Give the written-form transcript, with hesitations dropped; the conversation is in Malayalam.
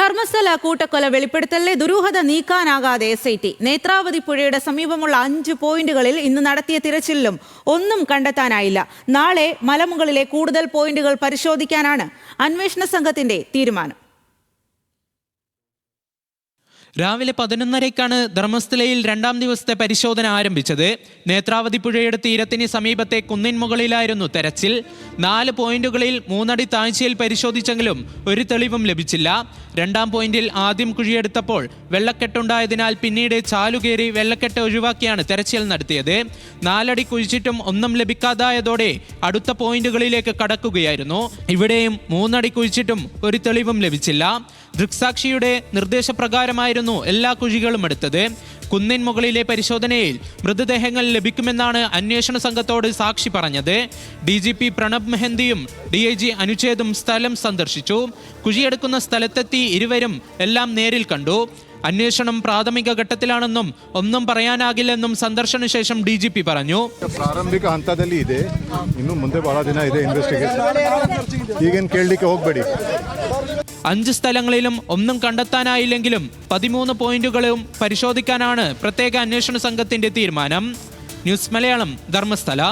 ധർമ്മസ്ഥല കൂട്ടക്കൊല വെളിപ്പെടുത്തലിലെ ദുരൂഹത നീക്കാനാകാതെ SIT നേത്രാവതി പുഴയുടെ സമീപമുള്ള 5 പോയിന്റുകളിൽ ഇന്ന് നടത്തിയ തിരച്ചിലിലും ഒന്നും കണ്ടെത്താനായില്ല. നാളെ മലമുകളിലെ കൂടുതൽ പോയിന്റുകൾ പരിശോധിക്കാനാണ് അന്വേഷണ സംഘത്തിന്റെ തീരുമാനം. രാവിലെ 11:30-ക്കാണ് ധർമ്മസ്ഥലയിൽ 2ാം ദിവസത്തെ പരിശോധന ആരംഭിച്ചത്. നേത്രാവതി പുഴയുടെ തീരത്തിന് സമീപത്തെ കുന്നിൻ മുകളിലായിരുന്നു തെരച്ചിൽ. 4 പോയിന്റുകളിൽ 3 അടി താഴ്ചയിൽ പരിശോധിച്ചെങ്കിലും ഒരു തെളിവും ലഭിച്ചില്ല. 2ാം പോയിന്റിൽ ആദ്യം കുഴിയെടുത്തപ്പോൾ വെള്ളക്കെട്ടുണ്ടായതിനാൽ പിന്നീട് ചാലുകേറി വെള്ളക്കെട്ട് ഒഴിവാക്കിയാണ് തെരച്ചിൽ നടത്തിയത്. 4 അടി കുഴിച്ചിട്ടും ഒന്നും ലഭിക്കാതായതോടെ അടുത്ത പോയിന്റുകളിലേക്ക് കടക്കുകയായിരുന്നു. ഇവിടെയും 3 അടി കുഴിച്ചിട്ടും ഒരു തെളിവും ലഭിച്ചില്ല. ദൃക്സാക്ഷിയുടെ നിർദ്ദേശപ്രകാരമായിരുന്നു എല്ലാ കുഴികളും എടുത്തത്. കുന്നിൻ മുകളിലെ പരിശോധനയിൽ മൃതദേഹങ്ങൾ ലഭിക്കുമെന്നാണ് അന്വേഷണ സംഘത്തോട് സാക്ഷി പറഞ്ഞത്. DGP പ്രണബ് മെഹന്തിയും DIG അനുച്ഛേദും സ്ഥലം സന്ദർശിച്ചു. കുഴിയെടുക്കുന്ന സ്ഥലത്തെത്തി ഇരുവരും എല്ലാം നേരിൽ കണ്ടു. അന്വേഷണം പ്രാഥമിക ഘട്ടത്തിലാണെന്നും ഒന്നും പറയാനാകില്ലെന്നും സന്ദർശന ശേഷം DGP പറഞ്ഞു. പ്രാരംഭിക ഹಂತದಲ್ಲಿ ಇದೆ, ಇನ್ನು ಮುಂದೆ ಬಹಳ ದಿನ ಇದೆ ಇನ್ವೆಸ್ಟಿಗೇಷನ್. ಈಗೇನು ಕೇಳಲಿಕ್ಕೆ ಹೋಗಬೇಡಿ. 5 സ്ഥലങ്ങളിലും ഒന്നും കണ്ടെത്താനായില്ലെങ്കിലും 13 പോയിന്റുകളും പരിശോധിക്കാനാണ് പ്രത്യേക അന്വേഷണ സംഘത്തിന്റെ തീരുമാനം. ന്യൂസ് മലയാളം, ധർമ്മസ്ഥല.